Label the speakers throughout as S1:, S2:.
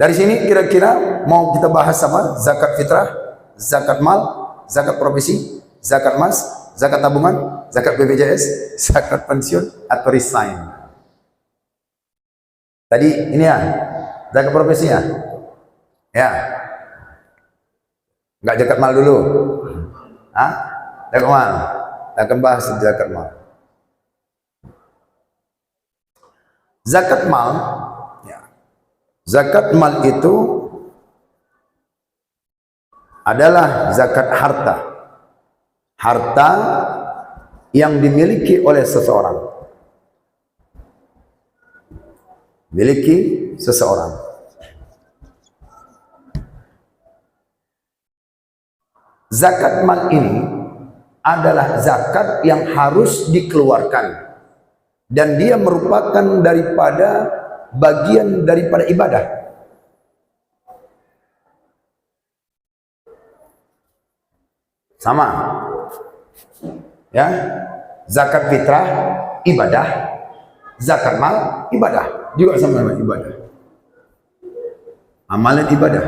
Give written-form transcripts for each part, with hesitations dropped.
S1: Dari sini kira-kira mau kita bahas apa? Zakat fitrah, zakat mal, zakat profesi, zakat emas, zakat tabungan, zakat BPJS, zakat pensiun, atau resign. Tadi ini ya, zakat profesi ya. Ya. Enggak zakat mal dulu. Hah? Zakat mal. Akan bahas zakat mal. Zakat mal, ya. Zakat mal itu adalah zakat harta. Harta yang dimiliki oleh seseorang. Miliki seseorang. Zakat mal ini adalah zakat yang harus dikeluarkan. Dan dia merupakan daripada bagian daripada ibadah. Sama. Ya. Zakat fitrah ibadah, zakat mal ibadah, juga sama ibadah. Amalan ibadah.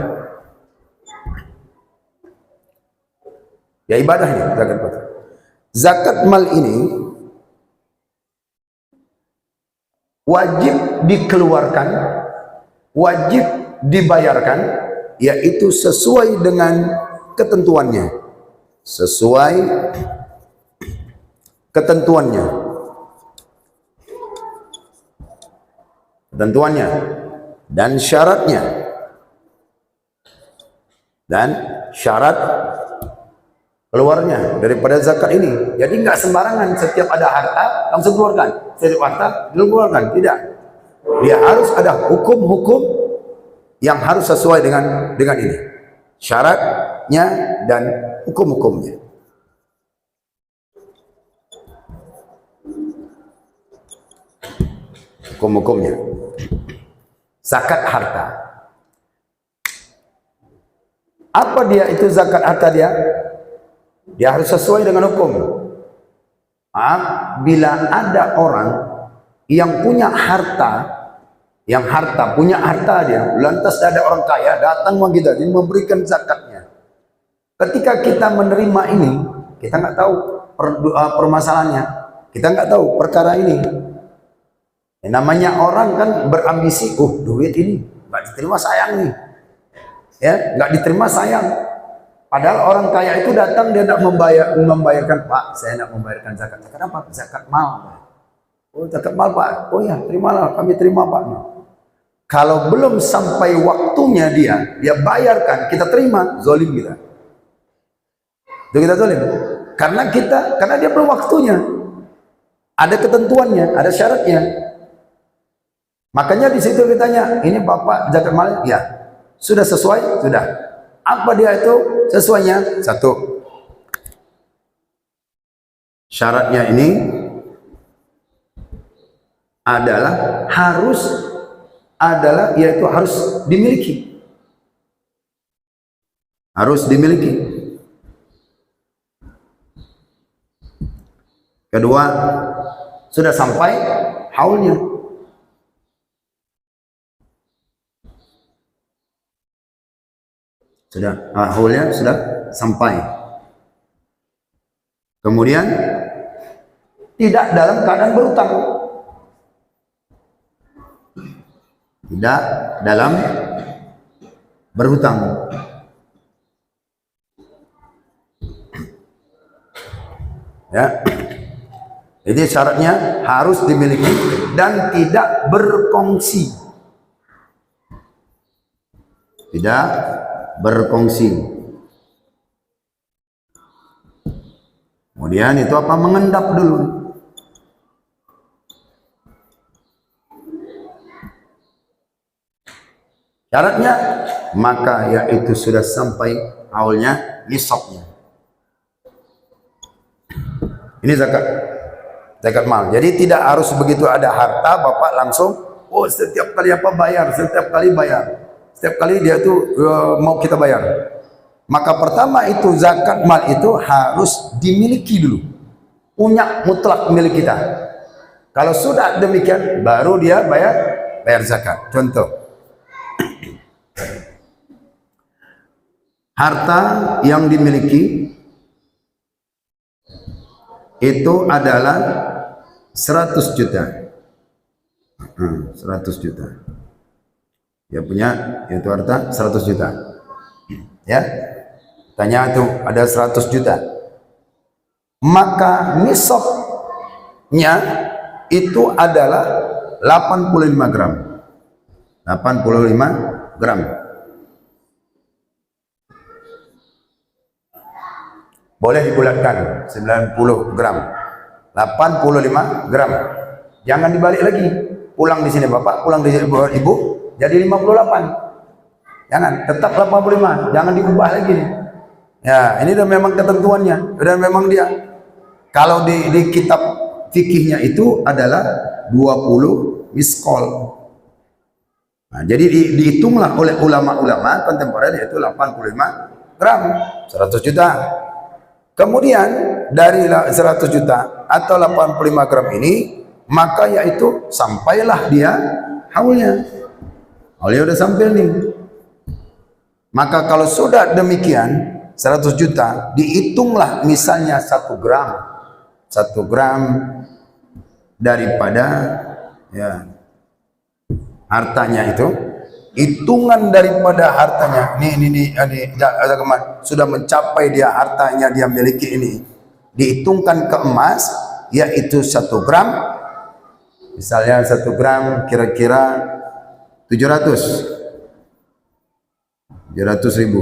S1: Ya ibadahnya zakat fitrah. Zakat mal ini wajib dikeluarkan, wajib dibayarkan, yaitu sesuai dengan ketentuannya. Sesuai ketentuannya. Ketentuannya dan syaratnya. Dan syarat keluarnya daripada zakat ini. Jadi nggak sembarangan setiap ada harta langsung keluarkan. Setiap harta dikeluarkan, tidak. Dia harus ada hukum-hukum yang harus sesuai dengan ini. Syaratnya dan hukum-hukumnya. Hukum-hukumnya. Zakat harta. Apa dia itu zakat harta dia? Dia harus sesuai dengan hukum. Bila ada orang yang punya harta, punya harta dia, lantas ada orang kaya datang sama kita, dia memberikan zakatnya. Ketika kita menerima ini, kita nggak tahu permasalahannya, kita nggak tahu perkara ini. Namanya orang kan berambisi, duit ini nggak diterima sayang nih, ya nggak diterima sayang. Padahal orang kaya itu datang, dia tidak membayarkan, Pak, saya tidak membayarkan zakat. Kenapa? Zakat mal, Pak. Oh, zakat mal, Pak. Oh ya, terimalah, kami terima, Pak. Kalau belum sampai waktunya dia bayarkan, kita terima, zalim kita. Itu kita zalim. Karena dia belum waktunya. Ada ketentuannya, ada syaratnya. Makanya di situ ditanya, ini Bapak zakat mal? Ya. Sudah sesuai? Sudah. Apa dia itu sesuainya? Satu, syaratnya ini yaitu harus dimiliki. Harus dimiliki. Kedua, sudah sampai haulnya. Sudah, haulnya sudah sampai. Kemudian tidak dalam keadaan berhutang. Tidak dalam berhutang. Ya. Jadi syaratnya harus dimiliki dan tidak berkongsi. Tidak berkongsi. Kemudian itu apa? Mengendap dulu. Syaratnya maka yaitu sudah sampai haulnya, nisabnya. Ini zakat mal. Jadi tidak harus begitu ada harta Bapak langsung setiap kali bayar, setiap kali bayar. Setiap kali dia tuh mau kita bayar. Maka pertama itu zakat mal itu harus dimiliki dulu. Punya mutlak milik kita. Kalau sudah demikian baru dia bayar zakat. Contoh. Harta yang dimiliki itu adalah 100 juta. 100 juta. Dia punya itu harta 100 juta. Ya. Tanya itu ada 100 juta. Maka nisabnya itu adalah 85 gram. 85 gram. Boleh dibulatkan 90 gram. 85 gram. Jangan dibalik lagi. Pulang di sini Bapak, pulang di sini Ibu, jadi 58. Jangan, tetap 85. Jangan diubah lagi nih. Ya, ini udah memang ketentuannya. Udah memang dia. Kalau di kitab fikihnya itu adalah 20 miskol. Nah, jadi dihitunglah oleh ulama-ulama kontemporer yaitu 85 gram, 100 juta. Kemudian dari 100 juta atau 85 gram ini, maka yaitu sampailah dia haulnya. Haulnya udah sampai nih. Maka kalau sudah demikian 100 juta, dihitunglah misalnya 1 gram. 1 gram daripada ya hartanya itu, hitungan daripada hartanya ini sudah mencapai dia hartanya dia miliki ini, dihitungkan ke emas yaitu 1 gram, misalnya 1 gram kira-kira 700 ribu.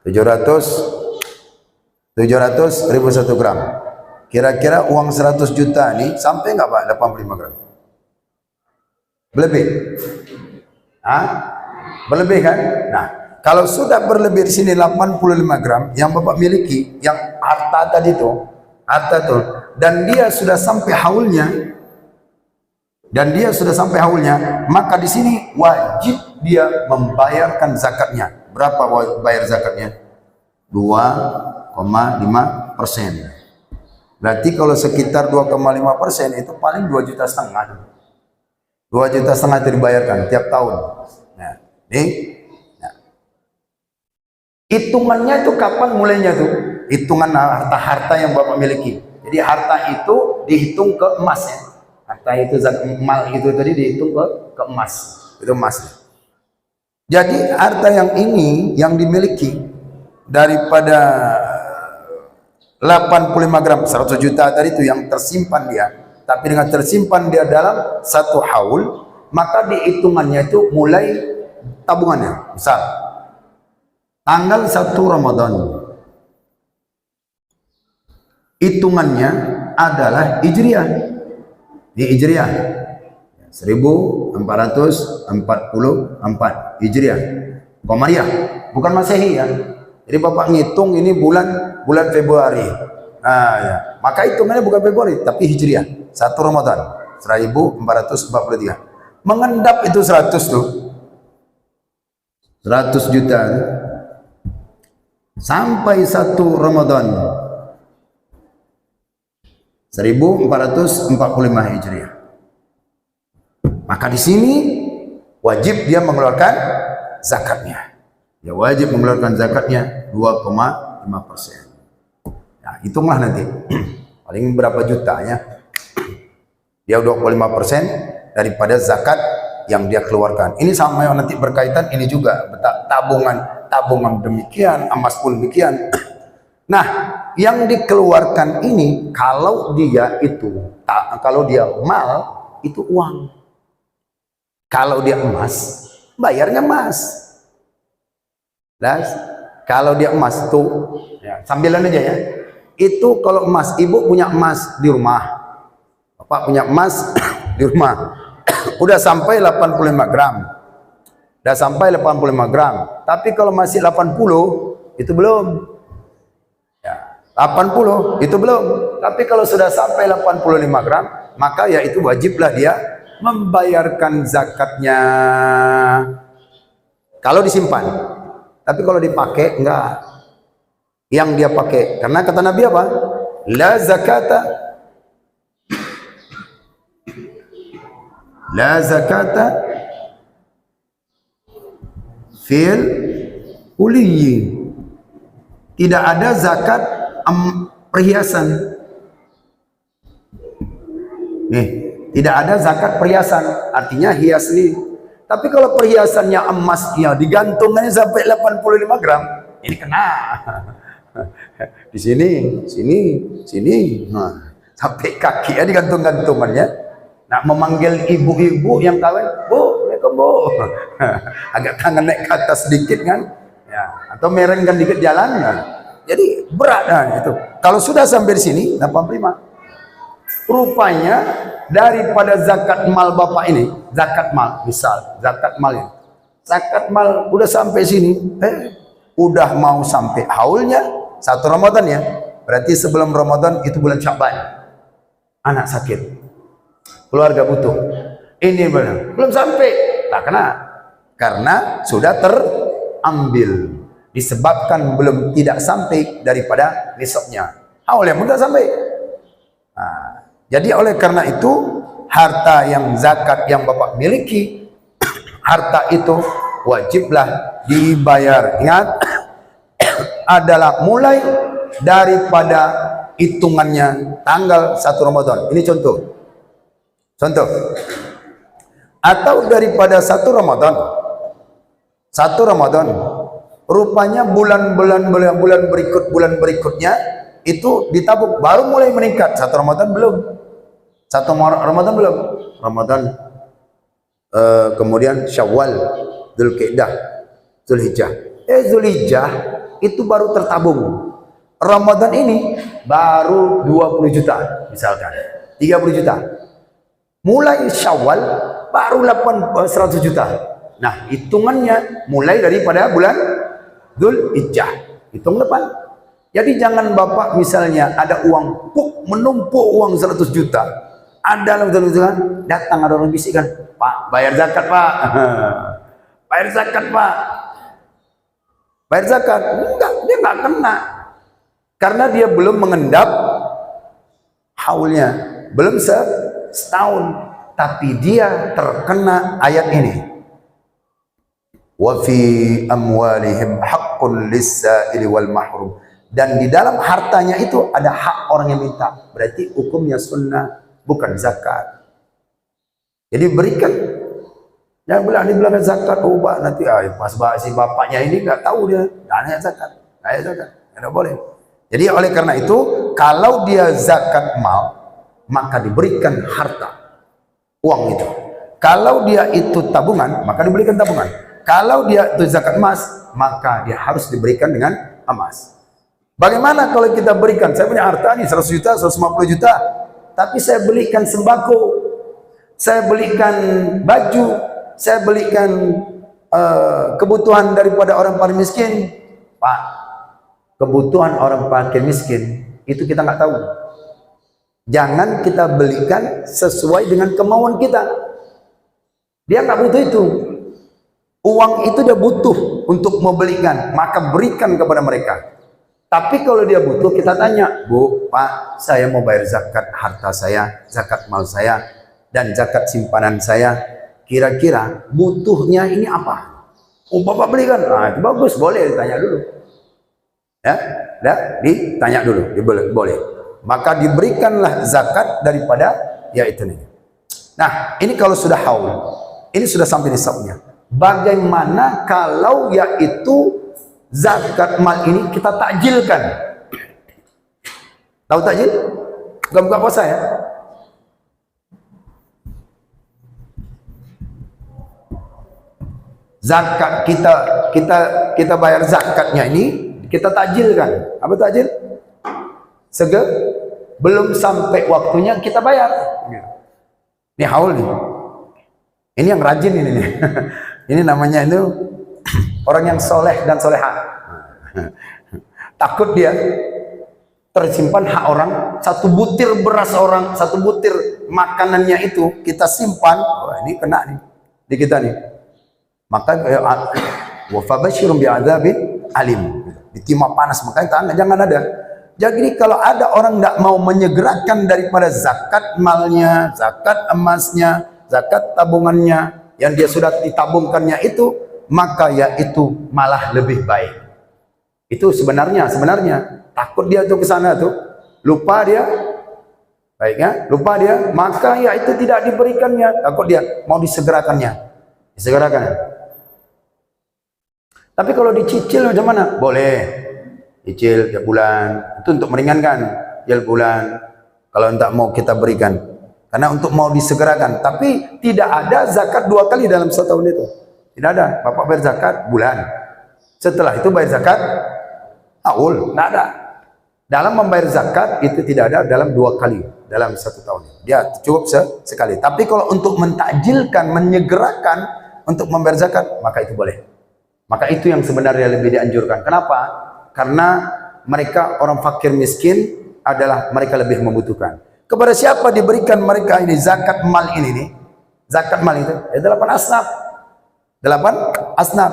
S1: 700 ribu 1 gram. Kira-kira uang 100 juta nih sampai nggak Pak 85 gram? Berlebih? Berlebih kan? Nah, kalau sudah berlebih di sini 85 gram yang Bapak miliki, yang harta tadi itu, dan dia sudah sampai haulnya, maka di sini wajib dia membayarkan zakatnya. Berapa bayar zakatnya? 2,5%. Berarti kalau sekitar 2,5% itu paling 2,5 juta. 2,5 juta itu dibayarkan tiap tahun. Nah, hitungannya itu kapan mulainya tuh? Hitungan harta yang Bapak miliki. Jadi harta itu dihitung ke emas ya. Harta itu mal itu tadi dihitung ke emas. Itu emas. Jadi harta yang ini yang dimiliki daripada 85 gram 100 juta tadi itu yang tersimpan dia, tapi dengan tersimpan dia dalam 1 haul, maka dihitungannya itu mulai tabungannya. Misal tanggal 1 Ramadan, hitungannya adalah Hijriah. Di Hijriah 1444 Hijriah, Qamariyah, bukan Masehi ya. Jadi Bapak ngitung ini bulan Februari. Nah, ya. Maka hitungannya bukan Februari tapi Hijriah. 1 Ramadan 1443. Mengendap itu 100 tuh. 100 juta. Sampai 1 Ramadan 1445 Hijriah. Maka di sini wajib dia mengeluarkan zakatnya. Ya wajib mengeluarkan zakatnya 2,5%. Nah, hitunglah nanti paling berapa jutanya. Dia 25% daripada zakat yang dia keluarkan. Ini sama yang nanti berkaitan ini juga tabungan demikian, emas pun demikian. Nah, yang dikeluarkan ini kalau dia mal itu uang. Kalau dia emas, bayarnya emas. Kalau dia emas tuh ya, sambilan aja ya. Itu kalau emas, ibu punya emas di rumah, bapak punya emas di rumah, udah sampai 85 gram. Udah sampai 85 gram. Tapi kalau masih 80 itu belum. Ya, 80 itu belum. Tapi kalau sudah sampai 85 gram, maka ya itu wajiblah dia membayarkan zakatnya. Kalau disimpan. Tapi kalau dipakai enggak. Yang dia pakai, karena kata Nabi apa? La zakata fil huliyyi. Tidak ada zakat perhiasan. Nih, tidak ada zakat perhiasan, artinya hias nih. Tapi kalau perhiasannya emas, ya digantungannya sampai 85 gram, ini kena. Di sini, sini, nah, sampai kaki ya digantung-gantungannya. Nak memanggil ibu-ibu yang kawin, Bu, Assalamualaikum Bu. Agak tangan naik ke atas sedikit kan, ya, atau merengkan dikit jalan. Nah. Jadi berat nah, itu. Kalau sudah sampai di sini 85. Rupanya daripada zakat mal bapak ini, zakat mal, misal zakat mal ini, zakat mal udah sampai sini, udah mau sampai haulnya 1 Ramadan ya, berarti sebelum Ramadan itu bulan Sya'ban, anak sakit, keluarga butuh, ini benar, belum sampai, tak kena, karena sudah terambil, disebabkan belum tidak sampai daripada nisabnya, haul yang mudah sampai. Nah, jadi oleh karena itu harta yang zakat yang bapak miliki, harta itu wajiblah dibayar. Ingat, adalah mulai daripada hitungannya tanggal 1 Ramadan. Ini contoh. Atau daripada 1 Ramadan. 1 Ramadan. Rupanya bulan berikutnya itu ditabung, baru mulai meningkat. 1 Ramadan belum. 1 Ramadan belum. Ramadan kemudian Syawal, Dzulqa'dah, Dzulhijjah. Dzulhijjah itu baru tertabung. Ramadan ini baru 20 juta misalkan. 30 juta. Mulai Syawal baru 100 juta. Nah, hitungannya mulai daripada bulan Dzulhijjah. Hitung depan. Jadi jangan bapak misalnya ada uang menumpuk uang 100 juta. Ada datang ada orang bisikan, Pak, bayar zakat Pak. Bayar zakat Pak. Bayar zakat. Enggak, dia enggak kena. Karena dia belum mengendap haulnya. Belum setahun. Tapi dia terkena ayat ini. Wa fi amwalihim haqqun lis-sa'ili wal mahrum. Dan di dalam hartanya itu ada hak orang yang minta. Berarti hukumnya sunnah, bukan zakat. Jadi berikan. Jangan bilang dibilang zakat, oh Pak, nanti pas si bapaknya ini nggak tahu dia, nanya zakat, nggak boleh. Jadi oleh karena itu, kalau dia zakat mal, maka diberikan harta, uang itu. Kalau dia itu tabungan, maka diberikan tabungan. Kalau dia itu zakat emas, maka dia harus diberikan dengan emas. Bagaimana kalau kita berikan, saya punya harta nih 100 juta, 150 juta, tapi saya belikan sembako, saya belikan baju, saya belikan kebutuhan daripada orang paling miskin. Pak, kebutuhan orang paling miskin itu kita nggak tahu. Jangan kita belikan sesuai dengan kemauan kita. Dia nggak butuh itu. Uang itu dia butuh untuk membelikan, maka berikan kepada mereka. Tapi kalau dia butuh, kita tanya, Bu, Pak, saya mau bayar zakat harta saya, zakat mal saya, dan zakat simpanan saya. Kira-kira butuhnya ini apa? Oh, Bapak belikan. Nah, itu bagus, boleh ditanya dulu. Ya, ditanya dulu, boleh. Maka diberikanlah zakat daripada yaitu ini. Nah, ini kalau sudah haul, ini sudah sampai nisabnya. Bagaimana kalau yaitu zakat mal ini kita takjilkan? Tahu takjil? Buka puasa ya? Zakat kita bayar zakatnya ini kita takjilkan. Apa takjil? Belum sampai waktunya kita bayar. Ini haul nih. Ini yang rajin ini nih. Ini namanya itu orang yang soleh dan soleha. Takut dia tersimpan hak orang, satu butir beras orang, satu butir makanannya itu kita simpan. Wah, ini kena nih di kita nih. Maka wa fabasyirum bi'adzabin alim. Ditimpa panas, makanya jangan ada. Jadi kalau ada orang tidak mau menyegerakan daripada zakat malnya, zakat emasnya, zakat tabungannya yang dia sudah ditabungkannya itu, maka ya itu malah lebih baik. Itu sebenarnya takut dia tuh ke sana tuh, lupa dia, baiknya lupa dia, maka ya itu tidak diberikannya, takut dia mau disegerakan. Tapi kalau dicicil macam mana? Boleh cicil tiap bulan, itu untuk meringankan tiap bulan. Kalau tidak mau kita berikan, karena untuk mau disegerakan. Tapi tidak ada zakat 2 kali dalam setahun itu. Tidak ada. Bapak bayar zakat bulan, setelah itu bayar zakat tahun. Tidak ada. Dalam membayar zakat itu tidak ada dalam 2 kali dalam 1 tahun. Dia cukup sekali. Tapi kalau untuk mentakjilkan, menyegerakan untuk membayar zakat, maka itu boleh. Maka itu yang sebenarnya lebih dianjurkan. Kenapa? Karena mereka orang fakir miskin adalah mereka lebih membutuhkan. Kepada siapa diberikan mereka ini zakat mal ini nih? Zakat mal itu 8 asnaf. 8 asnaf.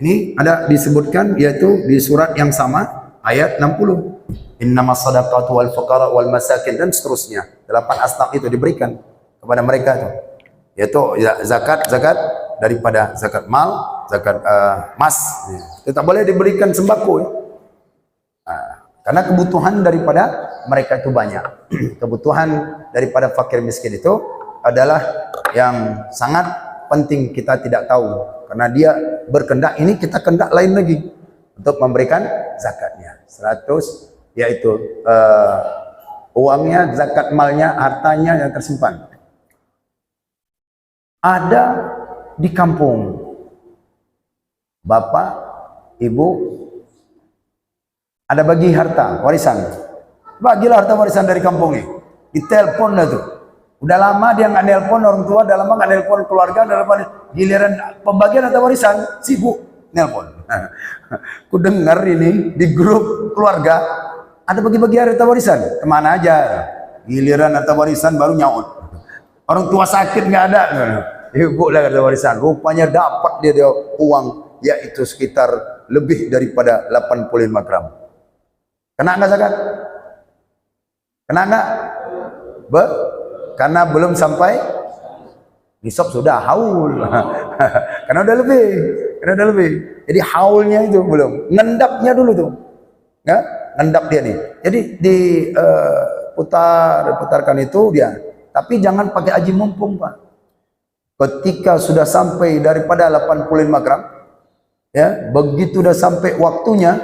S1: Ini ada disebutkan yaitu di surat yang sama ayat 60. Innamas shadaqatu wal fuqara wal masakin dan seterusnya. 8 asnaf itu diberikan kepada mereka itu. Yaitu zakat daripada zakat mal, zakat emas. Itu tak boleh diberikan sembako ya. Karena kebutuhan daripada mereka itu banyak. Kebutuhan daripada fakir miskin itu adalah yang sangat penting kita tidak tahu. Karena dia berkendak ini, kita kendak lain lagi untuk memberikan zakatnya. 100 yaitu uangnya, zakat malnya, hartanya yang tersimpan. Ada di kampung bapak, ibu ada bagi harta warisan, bagilah harta warisan dari kampung ini. Ditelepon dah tuh. Udah lama dia nggak nelpon orang tua, udah lama nggak nelpon keluarga, udah lama giliran pembagian harta warisan sibuk nelpon. Ku dengar ini di grup keluarga ada bagi-bagi harta warisan, kemana aja? Giliran harta warisan baru nyaut. Orang tua sakit nggak ada, ibu lah harta warisan. Rupanya dapat dia uang yaitu sekitar lebih daripada 85 gram. Kena nggak zakat? Kena nggak? Karena belum sampai nisab sudah haul. Karena udah lebih. Jadi haulnya itu belum. Ngendapnya dulu tuh. Ya, ngendap dia nih. Jadi putarkan itu dia. Tapi jangan pakai aji mumpung, Pak. Ketika sudah sampai daripada 85 gram, ya, begitu udah sampai waktunya,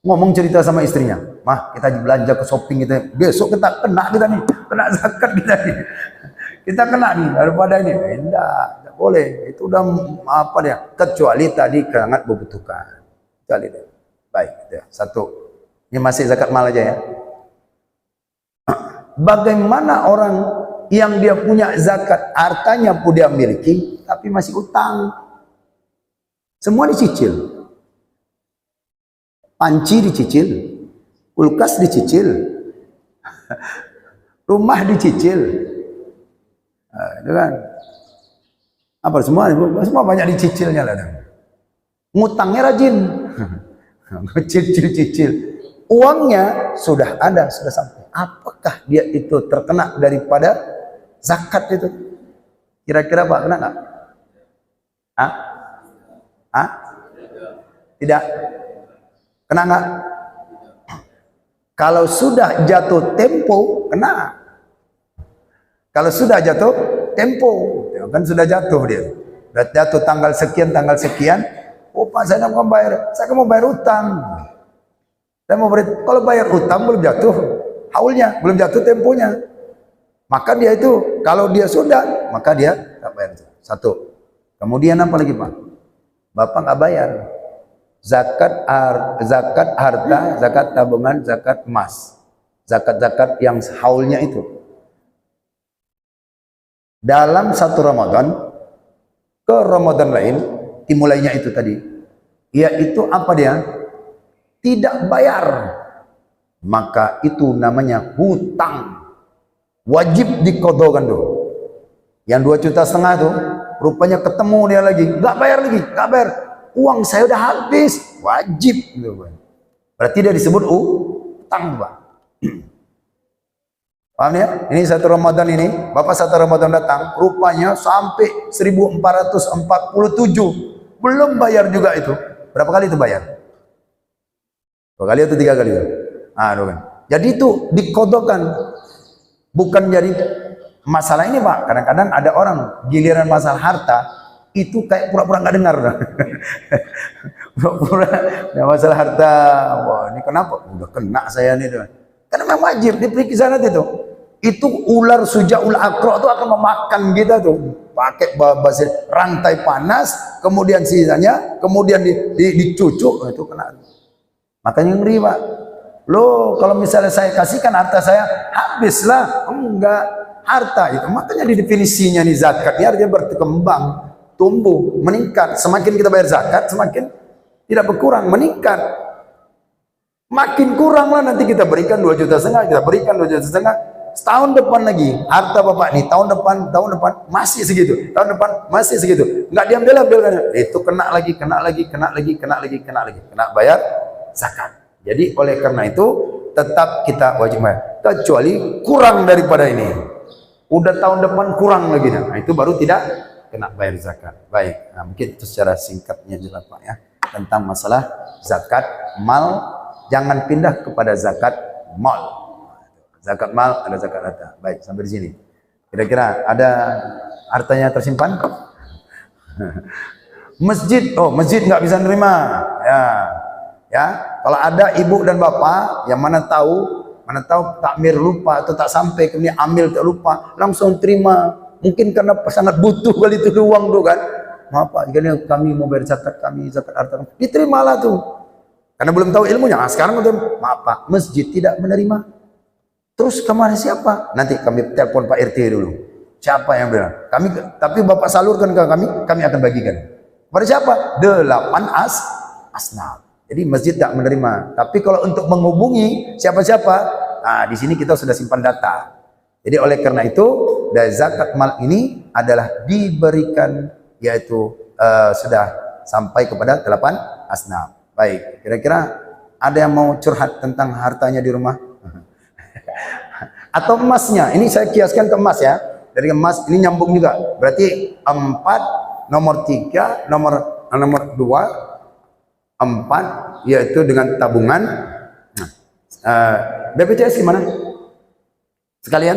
S1: ngomong cerita sama istrinya, mah kita belanja ke shopping kita, besok kita kena nih, kena zakat kita nih, kita kena nih daripada ini. Tidak boleh, itu udah apa dia, kecuali tadi sangat membutuhkan. Kecuali dia. Baik, ya. 1. Ini masih zakat mal aja ya. Bagaimana orang yang dia punya zakat, hartanya pun dia miliki, tapi masih utang, semua dicicil. Panci dicicil, kulkas dicicil, rumah dicicil, itu kan? Apa semua banyak dicicilnya lah. Ngutangnya rajin, cicil. Uangnya sudah ada, sudah sampai. Apakah dia itu terkena daripada zakat itu? Kira-kira Pak kena nggak? Tidak. Kena nggak? Kalau sudah jatuh tempo, kena. Kalau sudah jatuh tempo, kan sudah jatuh dia. Sudah jatuh tanggal sekian. Oh Pak, saya mau bayar. Saya mau bayar utang. Saya mau beri. Kalau bayar utang belum jatuh haulnya, belum jatuh temponya. Maka dia itu, kalau dia sudah, maka dia tak bayar. 1. Kemudian apa lagi Pak? Bapak nggak bayar. Zakat harta, zakat tabungan, zakat emas, zakat yang haulnya itu dalam 1 Ramadan ke Ramadan lain dimulainya itu tadi, yaitu apa dia? Tidak bayar, maka itu namanya hutang, wajib diqodhokan tuh. Yang 2,5 juta tuh rupanya ketemu dia lagi, nggak bayar. Uang saya udah habis, wajib. Berarti dia disebut utang, Pak. Paham ya? Ini satu Ramadan ini, Bapak satu Ramadan datang, rupanya sampai 1447. Belum bayar juga itu. Berapa kali itu bayar? 2 kali atau 3 kali? Ah, 2 kali. Jadi itu dikodokkan. Bukan jadi masalah ini, Pak. Kadang-kadang ada orang giliran masalah harta itu kayak pura-pura nggak dengar. Pura-pura ya masalah harta. Wah, ini kenapa? Udah kena saya nih. Karena memang wajib diperiksa nanti itu. Itu ular sujaul akro itu akan memakan kita tuh. Pakai bahasa rantai panas, kemudian sisanya, kemudian dicucuk, itu kena. Makanya ngeri, Pak. Loh, kalau misalnya saya kasihkan harta saya, habislah. Enggak, harta itu. Makanya di definisinya nih zakat, ini artinya berkembang, tumbuh, meningkat. Semakin kita bayar zakat, semakin tidak berkurang, meningkat. Makin kurang lah nanti kita berikan 2,5 juta, kita berikan 2,5 juta. Setahun depan lagi, harta Bapak nih, tahun depan masih segitu, tahun depan masih segitu. Enggak diambil kan? Itu kena lagi, kena bayar zakat. Jadi oleh karena itu tetap kita wajib bayar, kecuali kurang daripada ini. Udah tahun depan kurang lagi, nah itu baru tidak kena bayar zakat. Baik, nah, mungkin itu secara singkatnya jelas Pak ya tentang masalah zakat mal. Jangan pindah kepada zakat mal. Zakat mal ada zakat harta. Baik, sampai di sini. Kira-kira ada hartanya tersimpan? Masjid, oh masjid nggak bisa nerima. Ya, kalau ada ibu dan bapak yang mana tahu takmir lupa atau tak sampai kemudian ambil tak lupa, langsung terima. Mungkin karena sangat butuh kali itu uang tuh kan. Maaf Pak, jadi kami mau bayar zakat harta. Diterimalah tuh. Karena belum tahu ilmunya. Nah, sekarang udah maaf Pak, masjid tidak menerima. Terus kemana siapa? Nanti kami telepon Pak RT dulu. Siapa yang bilang? Tapi Bapak salurkan ke kami akan bagikan. Pada siapa? 8 asnaf. Jadi masjid tak menerima. Tapi kalau untuk menghubungi siapa-siapa, nah di sini kita sudah simpan data. Jadi oleh karena itu, dari zakat mal ini adalah diberikan, yaitu sudah sampai kepada 8 asnaf. Baik, kira-kira ada yang mau curhat tentang hartanya di rumah? Atau emasnya, ini saya kiaskan ke emas ya. Dari emas ini nyambung juga. Berarti 4, nomor 3, nomor 2, 4 yaitu dengan tabungan. BPJS gimana? Sekalian,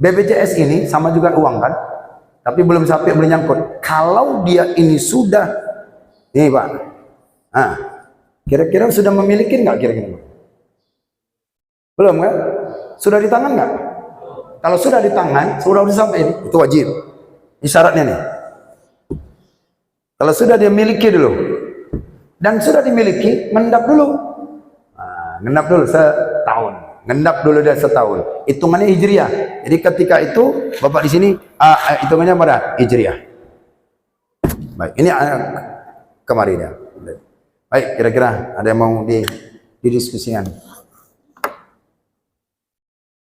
S1: BPJS ini sama juga uang kan? Tapi belum sampai nyangkut. Kalau dia ini sudah, ini Pak, kira-kira sudah memiliki nggak kira-kira? Belum kan? Sudah di tangan nggak? Kalau sudah di tangan, sudah sampai ini, itu wajib. Ini syaratnya nih. Kalau sudah dia miliki dulu, dan sudah dimiliki, ngendap dulu. Ngendap dulu setahun. Ngendap dulu dia setahun. Hitungannya hijriah. Jadi ketika itu Bapak di sini, hitungannya pada hijriah. Baik, ini kemarin ya. Baik, kira-kira ada yang mau didiskusikan?